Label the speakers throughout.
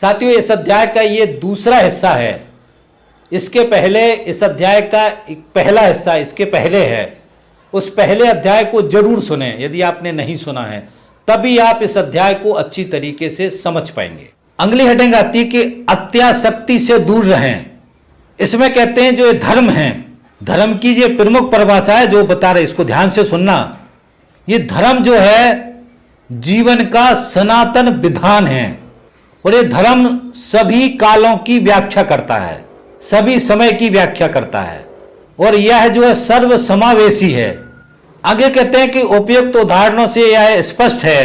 Speaker 1: साथियों, इस अध्याय का ये दूसरा हिस्सा है। इसके पहले इस अध्याय का एक पहला हिस्सा इसके पहले है। उस पहले अध्याय को जरूर सुने यदि आपने नहीं सुना है, तभी आप इस अध्याय को अच्छी तरीके से समझ पाएंगे। अगली हेडिंग आती है कि अत्यासक्ति से दूर रहें। इसमें कहते हैं जो ये धर्म है, धर्म की ये प्रमुख परिभाषा है जो बता रहे, इसको ध्यान से सुनना। ये धर्म जो है जीवन का सनातन विधान है और ये धर्म सभी कालों की व्याख्या करता है, सभी समय की व्याख्या करता है और यह जो है सर्व समावेशी है। आगे कहते हैं कि उपयुक्त उदाहरणों से यह स्पष्ट है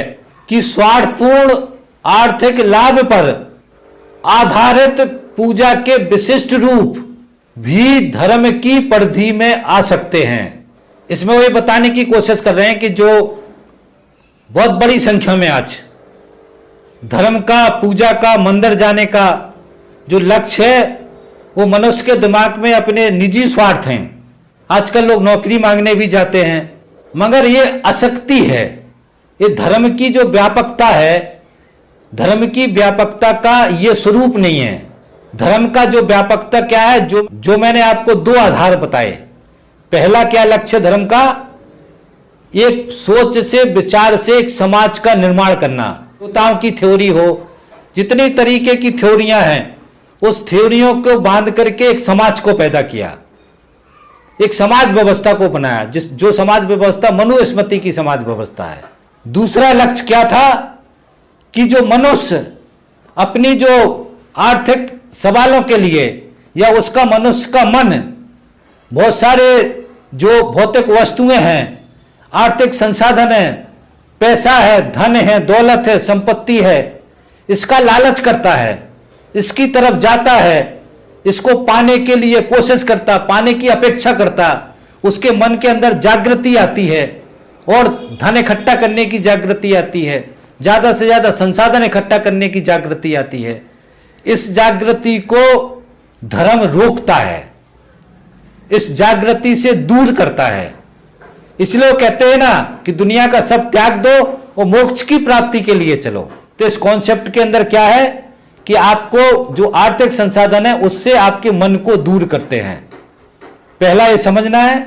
Speaker 1: कि स्वार्थपूर्ण आर्थिक लाभ पर आधारित पूजा के विशिष्ट रूप भी धर्म की परिधि में आ सकते हैं। इसमें वो ये बताने की कोशिश कर रहे हैं कि जो बहुत बड़ी संख्या में आज धर्म का, पूजा का, मंदिर जाने का जो लक्ष्य है वो मनुष्य के दिमाग में अपने निजी स्वार्थ हैं। आजकल लोग नौकरी मांगने भी जाते हैं, मगर ये आसक्ति है। ये धर्म की जो व्यापकता है, धर्म की व्यापकता का ये स्वरूप नहीं है। धर्म का जो व्यापकता क्या है, जो मैंने आपको दो आधार बताए। पहला क्या लक्ष्य धर्म का, एक सोच से, विचार से एक समाज का निर्माण करना। देवताओं की थ्योरी हो, जितनी तरीके की थ्योरियां हैं, उस थ्योरियों को बांध करके एक समाज को पैदा किया, एक समाज व्यवस्था को बनाया, जो समाज व्यवस्था मनुस्मृति की समाज व्यवस्था है। दूसरा लक्ष्य क्या था कि जो मनुष्य अपनी जो आर्थिक सवालों के लिए या उसका मनुष्य का मन, बहुत सारे जो भौतिक वस्तुएं हैं, आर्थिक संसाधन है, पैसा है, धन है, दौलत है, संपत्ति है, इसका लालच करता है, इसकी तरफ जाता है, इसको पाने के लिए कोशिश करता, पाने की अपेक्षा करता, उसके मन के अंदर जागृति आती है और धन इकट्ठा करने की जागृति आती है, ज्यादा से ज्यादा संसाधन इकट्ठा करने की जागृति आती है। इस जागृति को धर्म रोकता है, इस जागृति से दूर करता है। इसलिए वो कहते हैं ना कि दुनिया का सब त्याग दो और मोक्ष की प्राप्ति के लिए चलो। तो इस कॉन्सेप्ट के अंदर क्या है कि आपको जो आर्थिक संसाधन है उससे आपके मन को दूर करते हैं। पहला ये समझना है।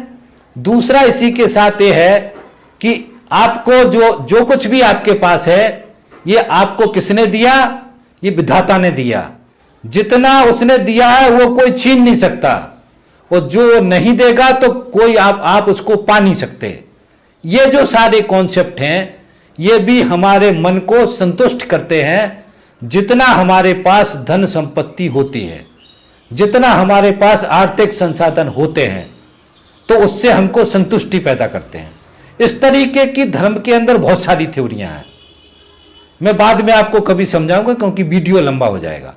Speaker 1: दूसरा इसी के साथ ये है कि आपको जो कुछ भी आपके पास है, ये आपको किसने दिया? ये विधाता ने दिया। जितना उसने दिया है वो कोई छीन नहीं सकता और जो नहीं देगा तो कोई आप उसको पा नहीं सकते। ये जो सारे कॉन्सेप्ट हैं, ये भी हमारे मन को संतुष्ट करते हैं। जितना हमारे पास धन संपत्ति होती है, जितना हमारे पास आर्थिक संसाधन होते हैं, तो उससे हमको संतुष्टि पैदा करते हैं। इस तरीके की धर्म के अंदर बहुत सारी थ्योरियां हैं। मैं बाद में आपको कभी समझाऊंगा क्योंकि वीडियो लंबा हो जाएगा।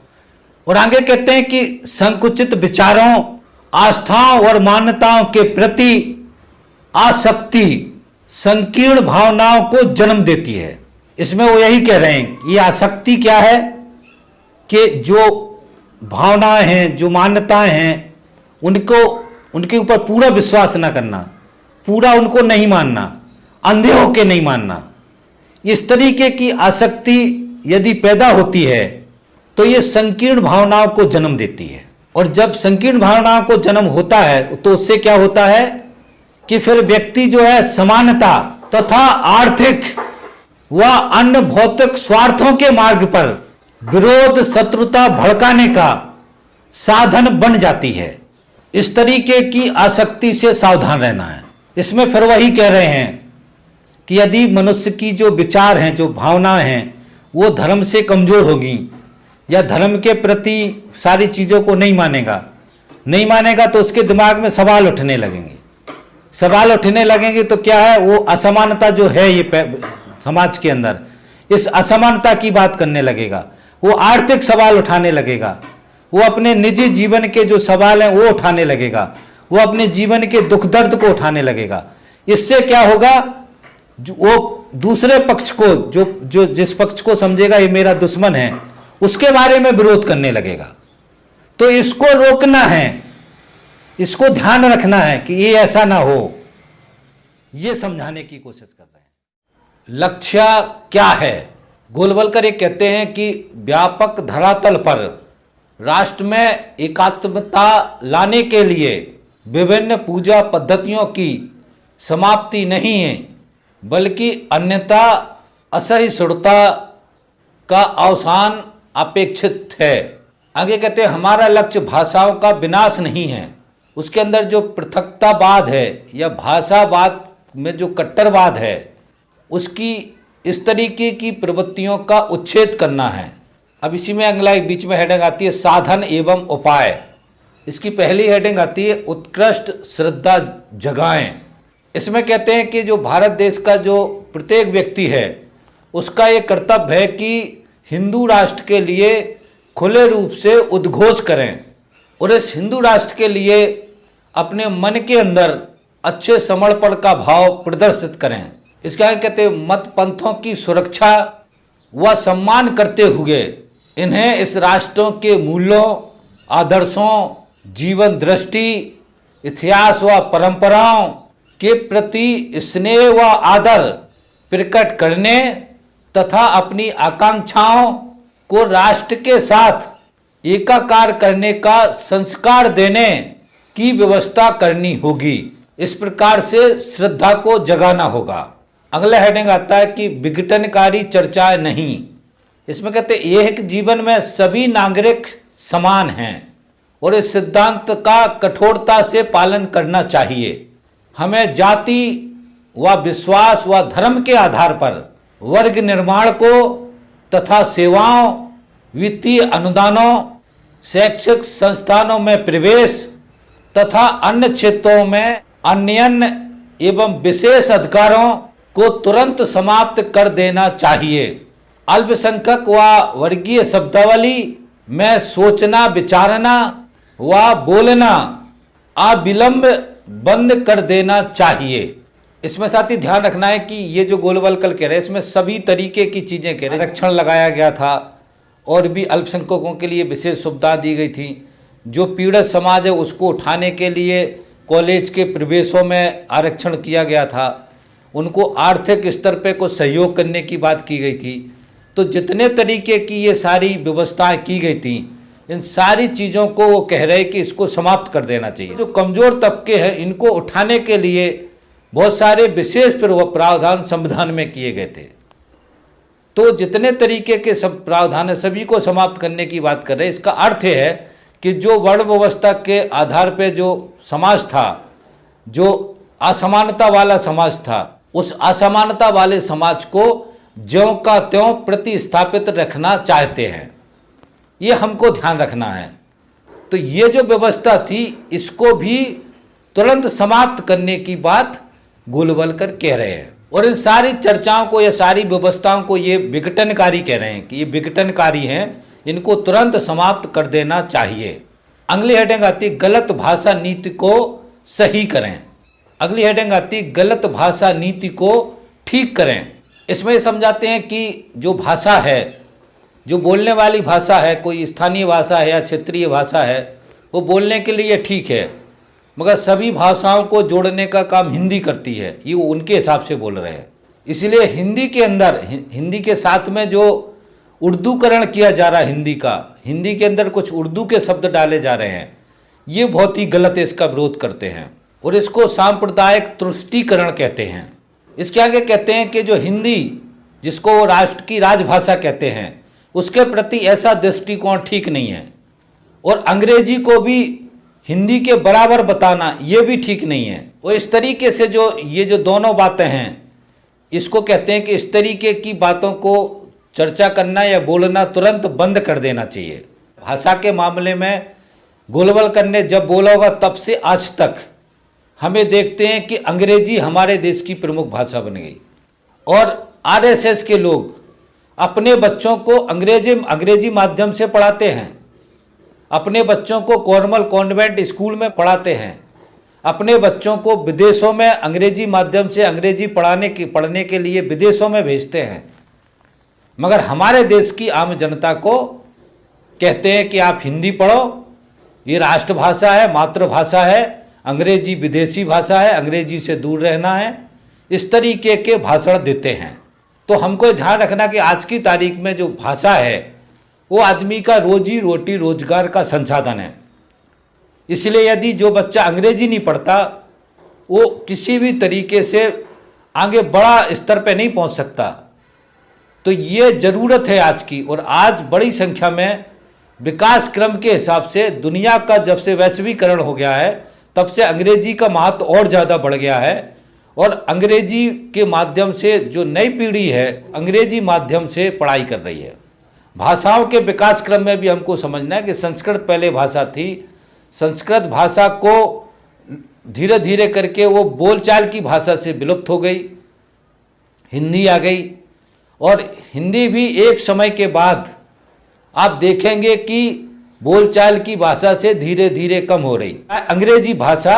Speaker 1: और आगे कहते हैं कि संकुचित विचारों, आस्थाओं और मान्यताओं के प्रति आसक्ति संकीर्ण भावनाओं को जन्म देती है। इसमें वो यही कह रहे हैं कि ये आसक्ति क्या है कि जो भावनाएं हैं, जो मान्यताएं हैं, उनके ऊपर पूरा विश्वास ना करना, पूरा उनको नहीं मानना, अंधे होके नहीं मानना। इस तरीके की आसक्ति यदि पैदा होती है तो ये संकीर्ण भावनाओं को जन्म देती है। और जब संकीर्ण भावनाओं को जन्म होता है तो उससे क्या होता है कि फिर व्यक्ति जो है समानता तथा आर्थिक व अन्य भौतिक स्वार्थों के मार्ग पर विरोध, शत्रुता भड़काने का साधन बन जाती है। इस तरीके की आसक्ति से सावधान रहना है। इसमें फिर वही कह रहे हैं कि यदि मनुष्य की जो विचार हैं, जो भावनाएं हैं, वो धर्म से कमजोर होगी या धर्म के प्रति सारी चीजों को नहीं मानेगा तो उसके दिमाग में सवाल उठने लगेंगे। सवाल उठने लगेंगे तो क्या है, वो असमानता जो है ये समाज के अंदर, इस असमानता की बात करने लगेगा। वो आर्थिक सवाल उठाने लगेगा, वो अपने निजी जीवन के जो सवाल हैं वो उठाने लगेगा, वो अपने जीवन के दुख दर्द को उठाने लगेगा। इससे क्या होगा, वो दूसरे पक्ष को, जो जिस पक्ष को समझेगा ये मेरा दुश्मन है, उसके बारे में विरोध करने लगेगा। तो इसको रोकना है, इसको ध्यान रखना है कि ये ऐसा ना हो, ये समझाने की कोशिश कर रहे हैं। लक्ष्य क्या है? गोलवलकर ये कहते हैं कि व्यापक धरातल पर राष्ट्र में एकात्मता लाने के लिए विभिन्न पूजा पद्धतियों की समाप्ति नहीं है, बल्कि अन्यथा असहिष्णुता का अवसान अपेक्षित है। आगे कहते हैं हमारा लक्ष्य भाषाओं का विनाश नहीं है, उसके अंदर जो पृथकतावाद है या भाषावाद में जो कट्टरवाद है उसकी इस तरीके की प्रवृत्तियों का उच्छेद करना है। अब इसी में अगला एक बीच में हेडिंग आती है साधन एवं उपाय। इसकी पहली हेडिंग आती है उत्कृष्ट श्रद्धा जगाएं। इसमें कहते हैं कि जो भारत देश का जो प्रत्येक व्यक्ति है उसका ये कर्तव्य है कि हिंदू राष्ट्र के लिए खुले रूप से उद्घोष करें और इस हिंदू राष्ट्र के लिए अपने मन के अंदर अच्छे समर्पण का भाव प्रदर्शित करें। इसके आगे कहते हैं मत पंथों की सुरक्षा व सम्मान करते हुए इन्हें इस राष्ट्रों के मूल्यों, आदर्शों, जीवन दृष्टि, इतिहास व परंपराओं के प्रति स्नेह व आदर प्रकट करने तथा अपनी आकांक्षाओं को राष्ट्र के साथ एकाकार करने का संस्कार देने की व्यवस्था करनी होगी। इस प्रकार से श्रद्धा को जगाना होगा। अगला हेडिंग आता है कि विघटनकारी चर्चाएं नहीं। इसमें कहते हैं एक जीवन में सभी नागरिक समान हैं और इस सिद्धांत का कठोरता से पालन करना चाहिए। हमें जाति व विश्वास व धर्म के आधार पर वर्ग निर्माण को तथा सेवाओं, वित्तीय अनुदानों, शैक्षिक संस्थानों में प्रवेश तथा अन्य क्षेत्रों में अन्यन एवं विशेष अधिकारों को तुरंत समाप्त कर देना चाहिए। अल्पसंख्यक व वर्गीय शब्दावली में सोचना, विचारना व बोलना अविलंब बंद कर देना चाहिए। इसमें साथ ही ध्यान रखना है कि ये जो गोलवलकर कह रहे हैं इसमें सभी तरीके की चीज़ें कह रहे हैं। आरक्षण लगाया गया था और भी अल्पसंख्यकों के लिए विशेष सुविधा दी गई थी। जो पीड़ित समाज है उसको उठाने के लिए कॉलेज के प्रवेशों में आरक्षण किया गया था। उनको आर्थिक स्तर पे कुछ सहयोग करने की बात की गई थी। तो जितने तरीके की ये सारी व्यवस्थाएं की गई थी इन सारी चीज़ों को वो कह रहे हैं कि इसको समाप्त कर देना चाहिए। जो कमज़ोर तबके हैं इनको उठाने के लिए बहुत सारे विशेष प्रावधान संविधान में किए गए थे। तो जितने तरीके के सब प्रावधान है सभी को समाप्त करने की बात कर रहे हैं। इसका अर्थ है कि जो वर्ण व्यवस्था के आधार पे जो समाज था, जो असमानता वाला समाज था, उस असमानता वाले समाज को ज्यों का त्यों प्रतिस्थापित रखना चाहते हैं। ये हमको ध्यान रखना है। तो ये जो व्यवस्था थी इसको भी तुरंत समाप्त करने की बात गोलवलकर कह रहे हैं और इन सारी चर्चाओं को या सारी व्यवस्थाओं को ये विघटनकारी कह रहे हैं कि ये विघटनकारी हैं, इनको तुरंत समाप्त कर देना चाहिए। अगली हेडिंग आती गलत भाषा नीति को सही करें। अगली हेडिंग आती गलत भाषा नीति को ठीक करें। इसमें समझाते हैं कि जो भाषा है, जो बोलने वाली भाषा है, कोई स्थानीय भाषा है या क्षेत्रीय भाषा है, वो बोलने के लिए ठीक है, मगर सभी भाषाओं को जोड़ने का काम हिंदी करती है। ये वो उनके हिसाब से बोल रहे हैं। इसलिए हिंदी के अंदर, हिंदी के साथ में जो उर्दूकरण किया जा रहा है हिंदी का, हिंदी के अंदर कुछ उर्दू के शब्द डाले जा रहे हैं, ये बहुत ही गलत है। इसका विरोध करते हैं और इसको सांप्रदायिक तुष्टीकरण कहते हैं। इसके आगे कहते हैं कि जो हिंदी, जिसको राष्ट्र की राजभाषा कहते हैं, उसके प्रति ऐसा दृष्टिकोण ठीक नहीं है और अंग्रेजी को भी हिंदी के बराबर बताना ये भी ठीक नहीं है। और इस तरीके से जो ये जो दोनों बातें हैं इसको कहते हैं कि इस तरीके की बातों को चर्चा करना या बोलना तुरंत बंद कर देना चाहिए। भाषा के मामले में गोलवलकर ने जब बोला होगा तब से आज तक हमें देखते हैं कि अंग्रेजी हमारे देश की प्रमुख भाषा बन गई और आरएसएस के लोग अपने बच्चों को अंग्रेजी माध्यम से पढ़ाते हैं, अपने बच्चों को कॉर्मल कॉन्वेंट स्कूल में पढ़ाते हैं, अपने बच्चों को विदेशों में अंग्रेजी माध्यम से अंग्रेजी पढ़ने के लिए विदेशों में भेजते हैं। मगर हमारे देश की आम जनता को कहते हैं कि आप हिंदी पढ़ो, ये राष्ट्रभाषा है, मातृभाषा है, अंग्रेजी विदेशी भाषा है, अंग्रेजी से दूर रहना है। इस तरीके के भाषण देते हैं। तो हमको ध्यान रखना कि आज की तारीख में जो भाषा है वो आदमी का रोजी रोटी रोजगार का संसाधन है। इसलिए यदि जो बच्चा अंग्रेजी नहीं पढ़ता वो किसी भी तरीके से आगे बड़ा स्तर पे नहीं पहुंच सकता। तो ये ज़रूरत है आज की, और आज बड़ी संख्या में विकास क्रम के हिसाब से दुनिया का जब से वैश्वीकरण हो गया है तब से अंग्रेजी का महत्व और ज़्यादा बढ़ गया है, और अंग्रेजी के माध्यम से जो नई पीढ़ी है अंग्रेजी माध्यम से पढ़ाई कर रही है। भाषाओं के विकास क्रम में भी हमको समझना है कि संस्कृत पहले भाषा थी, संस्कृत भाषा को धीरे धीरे करके वो बोलचाल की भाषा से विलुप्त हो गई, हिंदी आ गई, और हिंदी भी एक समय के बाद आप देखेंगे कि बोलचाल की भाषा से धीरे धीरे कम हो रही, अंग्रेजी भाषा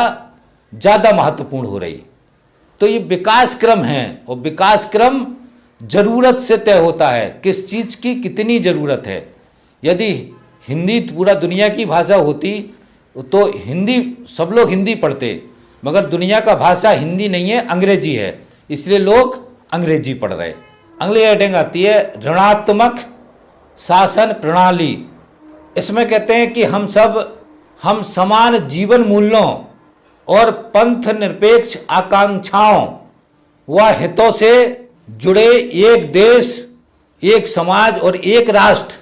Speaker 1: ज़्यादा महत्वपूर्ण हो रही। तो ये विकास क्रम है, और विकास क्रम ज़रूरत से तय होता है, किस चीज़ की कितनी ज़रूरत है। यदि हिंदी पूरा दुनिया की भाषा होती तो हिंदी सब लोग हिंदी पढ़ते, मगर दुनिया का भाषा हिंदी नहीं है, अंग्रेजी है, इसलिए लोग अंग्रेजी पढ़ रहे। अगली हेडिंग आती है ऋणात्मक शासन प्रणाली। इसमें कहते हैं कि हम समान जीवन मूल्यों और पंथ निरपेक्ष आकांक्षाओं व हितों से जुड़े एक देश, एक समाज और एक राष्ट्र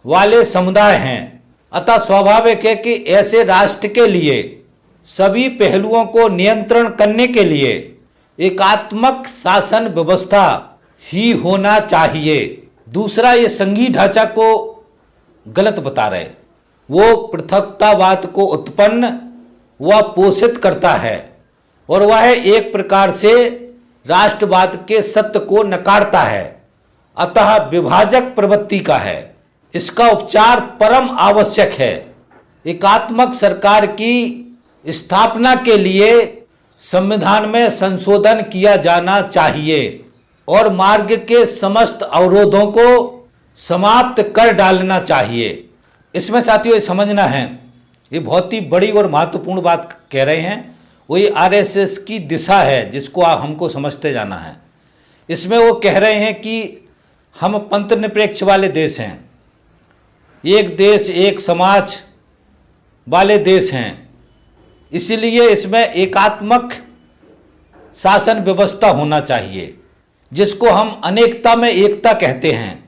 Speaker 1: वाले समुदाय हैं। अतः स्वाभाविक है कि ऐसे राष्ट्र के लिए सभी पहलुओं को नियंत्रण करने के लिए एकात्मक शासन व्यवस्था ही होना चाहिए। दूसरा, ये संघीय ढांचा को गलत बता रहे, वो पृथकतावाद को उत्पन्न व पोषित करता है, और वह एक प्रकार से राष्ट्रवाद के सत्य को नकारता है, अतः विभाजक प्रवृत्ति का है। इसका उपचार परम आवश्यक है। एकात्मक सरकार की स्थापना के लिए संविधान में संशोधन किया जाना चाहिए और मार्ग के समस्त अवरोधों को समाप्त कर डालना चाहिए। इसमें साथियों ये समझना है, ये बहुत ही बड़ी और महत्वपूर्ण बात कह रहे हैं, वही आरएसएस की दिशा है जिसको हमको समझते जाना है। इसमें वो कह रहे हैं कि हम पंथ निरपेक्ष वाले देश हैं, एक देश एक समाज वाले देश हैं, इसीलिए इसमें एकात्मक शासन व्यवस्था होना चाहिए, जिसको हम अनेकता में एकता कहते हैं।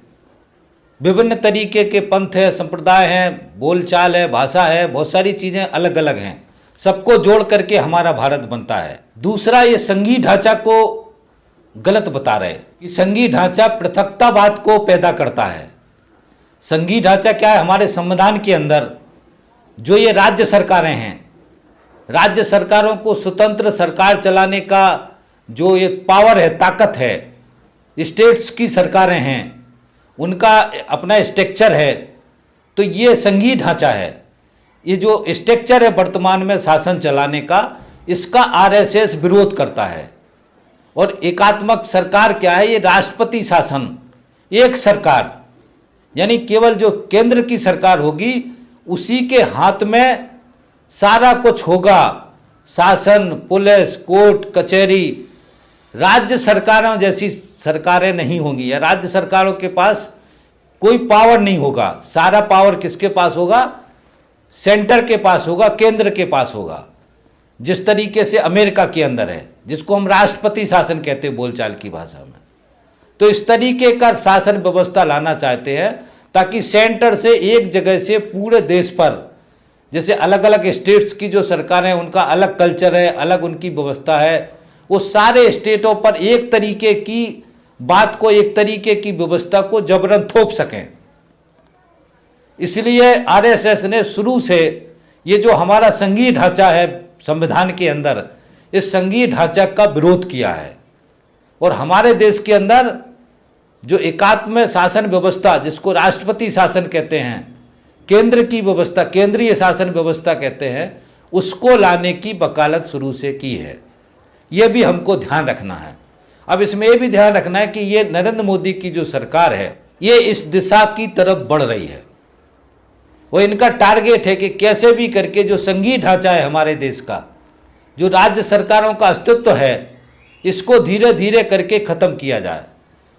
Speaker 1: विभिन्न तरीके के पंथ है, संप्रदाय हैं, बोलचाल है, भाषा है, बहुत सारी चीज़ें अलग अलग हैं, सबको जोड़ करके हमारा भारत बनता है। दूसरा, ये संघीय ढांचा को गलत बता रहे कि संघीय ढांचा पृथकतावाद को पैदा करता है। संघीय ढांचा क्या है? हमारे संविधान के अंदर जो ये राज्य सरकारें हैं, राज्य सरकारों को स्वतंत्र सरकार चलाने का जो ये पावर है, ताकत है, स्टेट्स की सरकारें हैं, उनका अपना स्ट्रक्चर है, तो ये संघीय ढांचा है। ये जो स्ट्रक्चर है वर्तमान में शासन चलाने का, इसका आरएसएस विरोध करता है। और एकात्मक सरकार क्या है? ये राष्ट्रपति शासन, एक सरकार, यानी केवल जो केंद्र की सरकार होगी उसी के हाथ में सारा कुछ होगा, शासन, पुलिस, कोर्ट, कचहरी। राज्य सरकारों जैसी सरकारें नहीं होंगी, या राज्य सरकारों के पास कोई पावर नहीं होगा। सारा पावर किसके पास होगा? सेंटर के पास होगा, केंद्र के पास होगा, जिस तरीके से अमेरिका के अंदर है, जिसको हम राष्ट्रपति शासन कहते हैं बोलचाल की भाषा में। तो इस तरीके का शासन व्यवस्था लाना चाहते हैं ताकि सेंटर से एक जगह से पूरे देश पर, जैसे अलग अलग स्टेट्स की जो सरकार है उनका अलग कल्चर है, अलग उनकी व्यवस्था है, वो सारे स्टेटों पर एक तरीके की बात को, एक तरीके की व्यवस्था को जबरन थोप सकें। इसलिए आरएसएस ने शुरू से ये जो हमारा संघीय ढांचा है संविधान के अंदर, इस संघीय ढांचा का विरोध किया है। और हमारे देश के अंदर जो एकात्म शासन व्यवस्था, जिसको राष्ट्रपति शासन कहते हैं, केंद्र की व्यवस्था, केंद्रीय शासन व्यवस्था कहते हैं, उसको लाने की वकालत शुरू से की है। यह भी हमको ध्यान रखना है। अब इसमें यह भी ध्यान रखना है कि ये नरेंद्र मोदी की जो सरकार है, ये इस दिशा की तरफ बढ़ रही है। वो इनका टारगेट है कि कैसे भी करके जो संघीय ढांचा है हमारे देश का, जो राज्य सरकारों का अस्तित्व है, इसको धीरे धीरे करके ख़त्म किया जाए।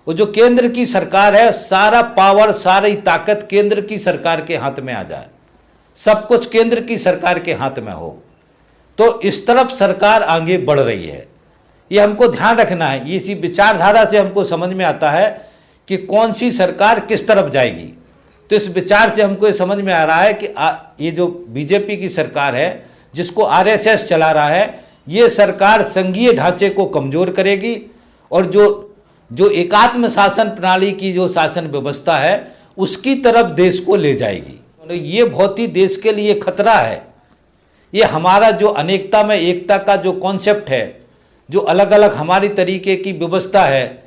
Speaker 1: वो जो केंद्र की सरकार है, सारा पावर, सारी ताकत केंद्र की सरकार के हाथ में आ जाए, सब कुछ केंद्र की सरकार के हाथ में हो, तो इस तरफ सरकार आगे बढ़ रही है। ये हमको ध्यान रखना है। ये इसी विचारधारा से हमको समझ में आता है कि कौन सी सरकार किस तरफ जाएगी। तो इस विचार से हमको ये समझ में आ रहा है कि ये जो बीजेपी की सरकार है, जिसको आरएसएस चला रहा है, ये सरकार संघीय ढांचे को कमजोर करेगी और जो एकात्म शासन प्रणाली की जो शासन व्यवस्था है उसकी तरफ देश को ले जाएगी। तो ये बहुत ही देश के लिए खतरा है। ये हमारा जो अनेकता में एकता का जो कॉन्सेप्ट है, जो अलग अलग हमारी तरीके की व्यवस्था है,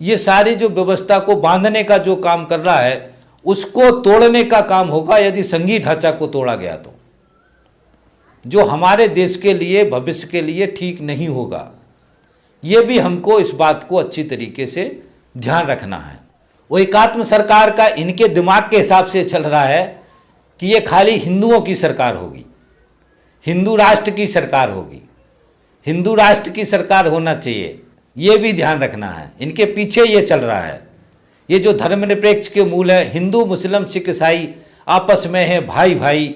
Speaker 1: ये सारी जो व्यवस्था को बांधने का जो काम कर रहा है, उसको तोड़ने का काम होगा यदि संघीय ढांचा को तोड़ा गया तो, जो हमारे देश के लिए, भविष्य के लिए ठीक नहीं होगा। ये भी हमको इस बात को अच्छी तरीके से ध्यान रखना है। वो एकात्म सरकार का इनके दिमाग के हिसाब से चल रहा है कि ये खाली हिंदुओं की सरकार होगी, हिंदू राष्ट्र की सरकार होगी, हिंदू राष्ट्र की सरकार होना चाहिए। ये भी ध्यान रखना है, इनके पीछे ये चल रहा है। ये जो धर्मनिरपेक्ष के मूल है, हिंदू मुस्लिम सिख ईसाई आपस में है भाई भाई,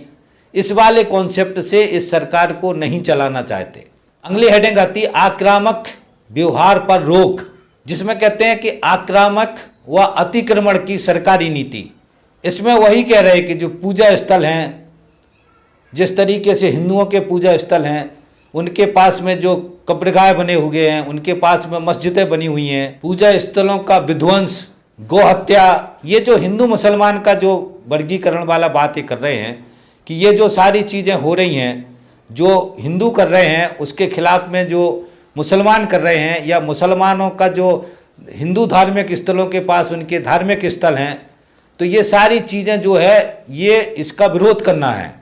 Speaker 1: इस वाले कॉन्सेप्ट से इस सरकार को नहीं चलाना चाहते। अगली हेडिंग आती है आक्रामक व्यवहार पर रोक, जिसमें कहते हैं कि आक्रामक व अतिक्रमण की सरकारी नीति। इसमें वही कह रहे हैं कि जो पूजा स्थल हैं, जिस तरीके से हिंदुओं के पूजा स्थल हैं, उनके पास में जो कब्रगाह बने हुए हैं, उनके पास में मस्जिदें बनी हुई हैं, पूजा स्थलों का विध्वंस, गौ हत्या, ये जो हिंदू मुसलमान का जो वर्गीकरण वाला बात ये कर रहे हैं कि ये जो सारी चीज़ें हो रही हैं, जो हिंदू कर रहे हैं उसके खिलाफ में जो मुसलमान कर रहे हैं, या मुसलमानों का जो हिंदू धार्मिक स्थलों के पास उनके धार्मिक स्थल हैं, तो ये सारी चीज़ें जो है ये इसका विरोध करना है।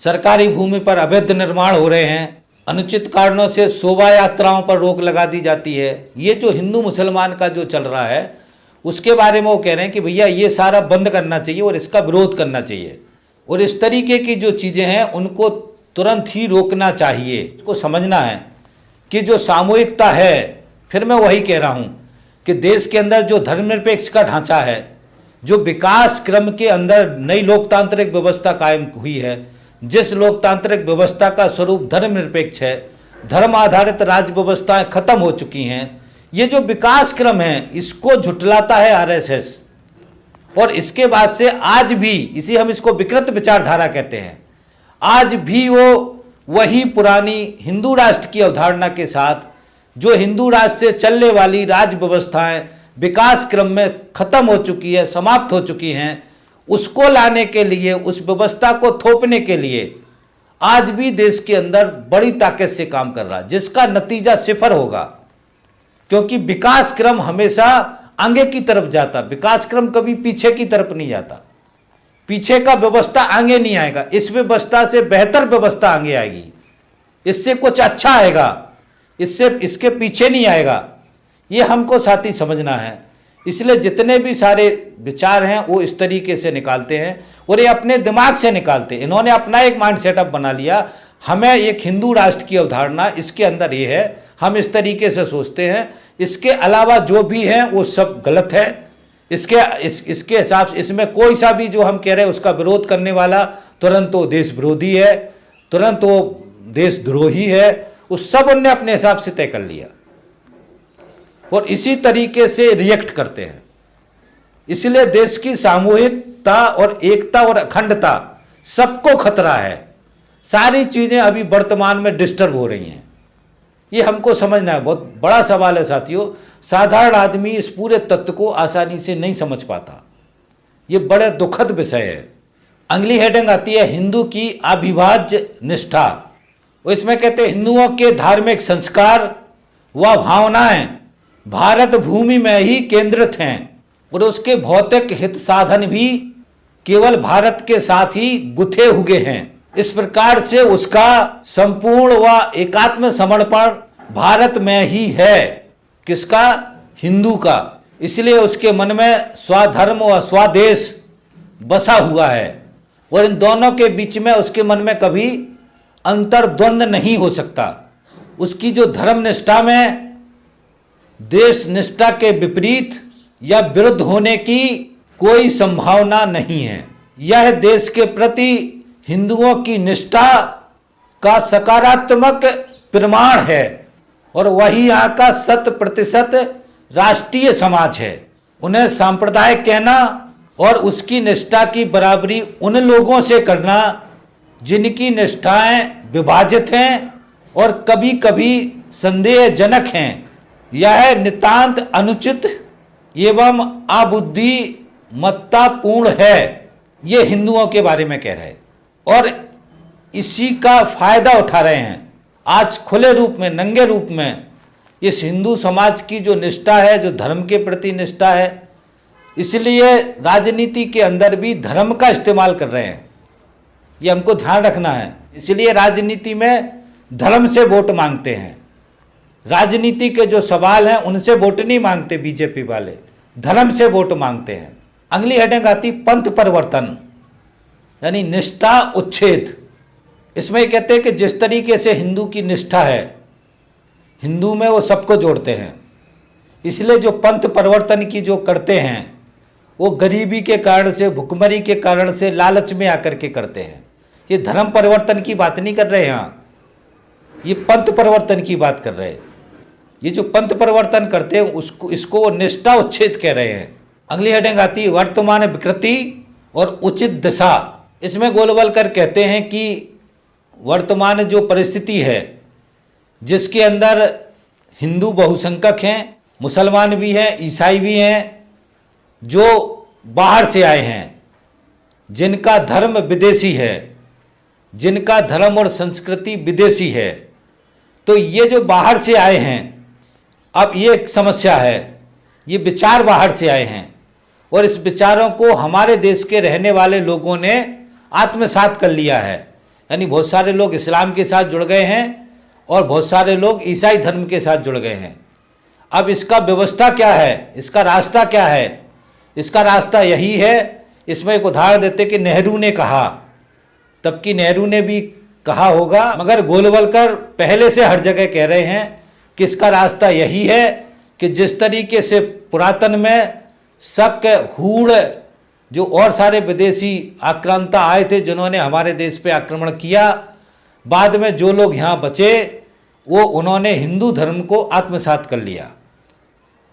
Speaker 1: सरकारी भूमि पर अवैध निर्माण हो रहे हैं, अनुचित कारणों से शोभा यात्राओं पर रोक लगा दी जाती है। ये जो हिंदू मुसलमान का जो चल रहा है उसके बारे में वो कह रहे हैं कि भैया ये सारा बंद करना चाहिए और इसका विरोध करना चाहिए, और इस तरीके की जो चीज़ें हैं उनको तुरंत ही रोकना चाहिए। इसको समझना है कि जो सामूहिकता है, फिर मैं वही कह रहा हूँ कि देश के अंदर जो धर्मनिरपेक्ष का ढांचा है, जो विकास क्रम के अंदर नई लोकतांत्रिक व्यवस्था कायम हुई है, जिस लोकतांत्रिक व्यवस्था का स्वरूप धर्मनिरपेक्ष है, धर्म आधारित राज्य व्यवस्थाएं खत्म हो चुकी हैं, ये जो विकास क्रम है इसको झुटलाता है आरएसएस। और इसके बाद से आज भी हम इसको विकृत विचारधारा कहते हैं, आज भी वो वही पुरानी हिंदू राष्ट्र की अवधारणा के साथ, जो हिंदू राष्ट्र से चलने वाली राज्य व्यवस्थाएं विकास क्रम में खत्म हो चुकी है, समाप्त हो चुकी हैं, उसको लाने के लिए, उस व्यवस्था को थोपने के लिए आज भी देश के अंदर बड़ी ताकत से काम कर रहा है, जिसका नतीजा सिफर होगा। क्योंकि विकास क्रम हमेशा आगे की तरफ जाता, विकास क्रम कभी पीछे की तरफ नहीं जाता। पीछे का व्यवस्था आगे नहीं आएगा, इस व्यवस्था से बेहतर व्यवस्था आगे आएगी, इससे कुछ अच्छा आएगा, इससे इसके पीछे नहीं आएगा। ये हमको साथी समझना है। इसलिए जितने भी सारे विचार हैं वो इस तरीके से निकालते हैं और ये अपने दिमाग से निकालते हैं। इन्होंने अपना एक माइंड सेटअप बना लिया, हमें एक हिंदू राष्ट्र की अवधारणा, इसके अंदर ये है, हम इस तरीके से सोचते हैं, इसके अलावा जो भी है वो सब गलत है। इसके हिसाब से इसमें कोई सा भी जो हम कह रहे हैं उसका विरोध करने वाला तुरंत वो देश विरोधी है, तुरंत वो देशद्रोही है, उस सब उनने अपने हिसाब से तय कर लिया और इसी तरीके से रिएक्ट करते हैं। इसलिए देश की सामूहिकता और एकता और अखंडता सबको खतरा है। सारी चीजें अभी वर्तमान में डिस्टर्ब हो रही हैं, ये हमको समझना है। बहुत बड़ा सवाल है साथियों, साधारण आदमी इस पूरे तत्व को आसानी से नहीं समझ पाता, ये बड़े दुखद विषय है। अगली हेडिंग आती है हिंदू की अविभाज्य निष्ठा। वो इसमें कहते हैं हिंदुओं के धार्मिक संस्कार व भावनाएं भारत भूमि में ही केंद्रित हैं और उसके भौतिक हित साधन भी केवल भारत के साथ ही गुथे हुए हैं। इस प्रकार से उसका संपूर्ण व एकात्म समर्पण भारत में ही है। किसका? हिंदू का। इसलिए उसके मन में स्वधर्म व स्वदेश बसा हुआ है और इन दोनों के बीच में उसके मन में कभी अंतर्द्वंद नहीं हो सकता। उसकी जो धर्म निष्ठा में देश निष्ठा के विपरीत या विरुद्ध होने की कोई संभावना नहीं है। यह देश के प्रति हिंदुओं की निष्ठा का सकारात्मक प्रमाण है और वही यहाँ का 100% राष्ट्रीय समाज है। उन्हें सांप्रदायिक कहना और उसकी निष्ठा की बराबरी उन लोगों से करना जिनकी निष्ठाएं विभाजित हैं और कभी कभी संदेहजनक हैं, यह नितांत अनुचित एवं अबुद्धिमत्तापूर्ण है। ये हिंदुओं के बारे में कह रहे हैं और इसी का फायदा उठा रहे हैं। आज खुले रूप में, नंगे रूप में इस हिंदू समाज की जो निष्ठा है, जो धर्म के प्रति निष्ठा है, इसलिए राजनीति के अंदर भी धर्म का इस्तेमाल कर रहे हैं। ये हमको ध्यान रखना है। इसलिए राजनीति में धर्म से वोट मांगते हैं। राजनीति के जो सवाल हैं उनसे वोट नहीं मांगते बीजेपी वाले, धर्म से वोट मांगते हैं। अगली हेडिंग आती पंथ परिवर्तन यानी निष्ठा उच्छेद। इसमें ये कहते हैं कि जिस तरीके से हिंदू की निष्ठा है, हिंदू में वो सबको जोड़ते हैं, इसलिए जो पंथ परिवर्तन की जो करते हैं वो गरीबी के कारण से, भुखमरी के कारण से, लालच में आकर के करते हैं। ये धर्म परिवर्तन की बात नहीं कर रहे हैं, यहाँ ये पंथ परिवर्तन की बात कर रहे हैं। ये जो पंथ परिवर्तन करते हैं इसको वो निष्ठा उच्छेद कह रहे हैं। अगली हेडिंग आती है वर्तमान विकृति और उचित दिशा। इसमें गोलवलकर कहते हैं कि वर्तमान जो परिस्थिति है जिसके अंदर हिंदू बहुसंख्यक हैं, मुसलमान भी हैं, ईसाई भी हैं, जो बाहर से आए हैं, जिनका धर्म विदेशी है, जिनका धर्म और संस्कृति विदेशी है, तो ये जो बाहर से आए हैं, अब ये एक समस्या है। ये विचार बाहर से आए हैं और इस विचारों को हमारे देश के रहने वाले लोगों ने आत्मसात कर लिया है। यानी बहुत सारे लोग इस्लाम के साथ जुड़ गए हैं और बहुत सारे लोग ईसाई धर्म के साथ जुड़ गए हैं। अब इसका व्यवस्था क्या है, इसका रास्ता क्या है? इसका रास्ता यही है। इसमें एक उदाहरण देते कि नेहरू ने कहा, तब कि नेहरू ने भी कहा होगा, मगर गोलवलकर पहले से हर जगह कह रहे हैं कि इसका रास्ता यही है कि जिस तरीके से पुरातन में शक, हूण, जो और सारे विदेशी आक्रांता आए थे जिन्होंने हमारे देश पे आक्रमण किया, बाद में जो लोग यहाँ बचे वो उन्होंने हिंदू धर्म को आत्मसात कर लिया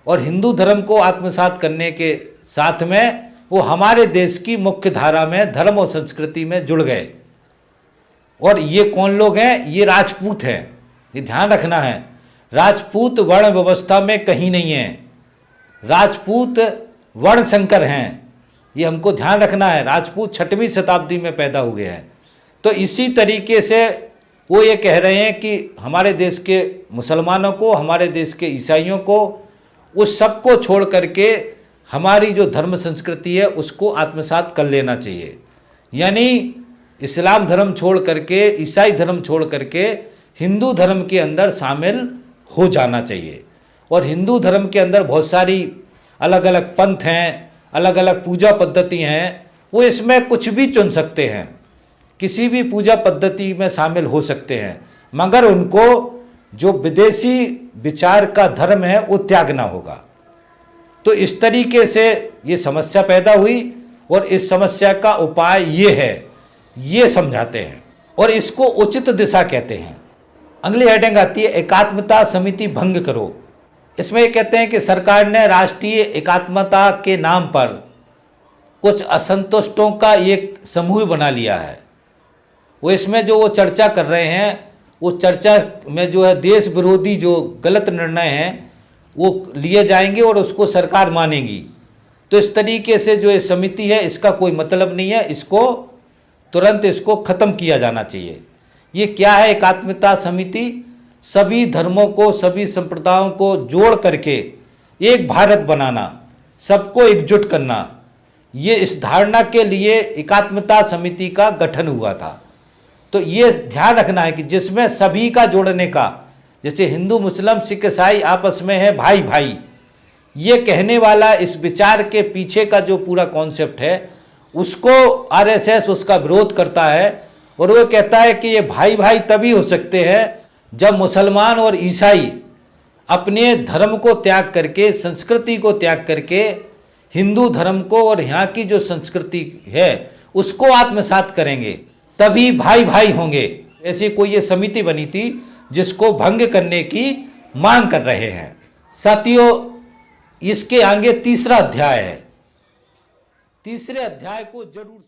Speaker 1: और हिंदू धर्म को आत्मसात करने के साथ में वो हमारे देश की मुख्य धारा में, धर्म और संस्कृति में जुड़ गए। और ये कौन लोग हैं? ये राजपूत हैं। ये ध्यान रखना है, राजपूत वर्ण व्यवस्था में कहीं नहीं है, राजपूत वर्ण संकर हैं। ये हमको ध्यान रखना है। राजपूत 6वीं शताब्दी में पैदा हुए हैं। तो इसी तरीके से वो ये कह रहे हैं कि हमारे देश के मुसलमानों को, हमारे देश के ईसाइयों को, उस सब को छोड़ करके हमारी जो धर्म संस्कृति है उसको आत्मसात कर लेना चाहिए। यानी इस्लाम धर्म छोड़ करके, ईसाई धर्म छोड़ करके हिंदू धर्म के अंदर शामिल हो जाना चाहिए। और हिंदू धर्म के अंदर बहुत सारी अलग अलग पंथ हैं, अलग अलग पूजा पद्धति हैं, वो इसमें कुछ भी चुन सकते हैं, किसी भी पूजा पद्धति में शामिल हो सकते हैं, मगर उनको जो विदेशी विचार का धर्म है वो त्यागना होगा। तो इस तरीके से ये समस्या पैदा हुई और इस समस्या का उपाय ये है, ये समझाते हैं और इसको उचित दिशा कहते हैं। अगली हेडिंग आती है एकात्मता समिति भंग करो। इसमें ये कहते हैं कि सरकार ने राष्ट्रीय एकात्मता के नाम पर कुछ असंतुष्टों का एक समूह बना लिया है। वो इसमें जो वो चर्चा कर रहे हैं, वो चर्चा में जो है देश विरोधी जो गलत निर्णय हैं वो लिए जाएंगे और उसको सरकार मानेगी। तो इस तरीके से जो ये समिति है इसका कोई मतलब नहीं है, इसको तुरंत इसको ख़त्म किया जाना चाहिए। ये क्या है एकात्मता समिति? सभी धर्मों को, सभी संप्रदायों को जोड़ करके एक भारत बनाना, सबको एकजुट करना, ये इस धारणा के लिए एकात्मता समिति का गठन हुआ था। तो ये ध्यान रखना है कि जिसमें सभी का जोड़ने का, जैसे हिंदू, मुस्लिम, सिख, ईसाई आपस में है भाई भाई, ये कहने वाला इस विचार के पीछे का जो पूरा कॉन्सेप्ट है उसको आरएसएस उसका विरोध करता है और वो कहता है कि ये भाई भाई तभी हो सकते हैं जब मुसलमान और ईसाई अपने धर्म को त्याग करके, संस्कृति को त्याग करके हिंदू धर्म को और यहाँ की जो संस्कृति है उसको आत्मसात करेंगे, तभी भाई भाई होंगे। ऐसी कोई ये समिति बनी थी जिसको भंग करने की मांग कर रहे हैं। साथियों, इसके आगे तीसरा अध्याय है। तीसरे अध्याय को जरूर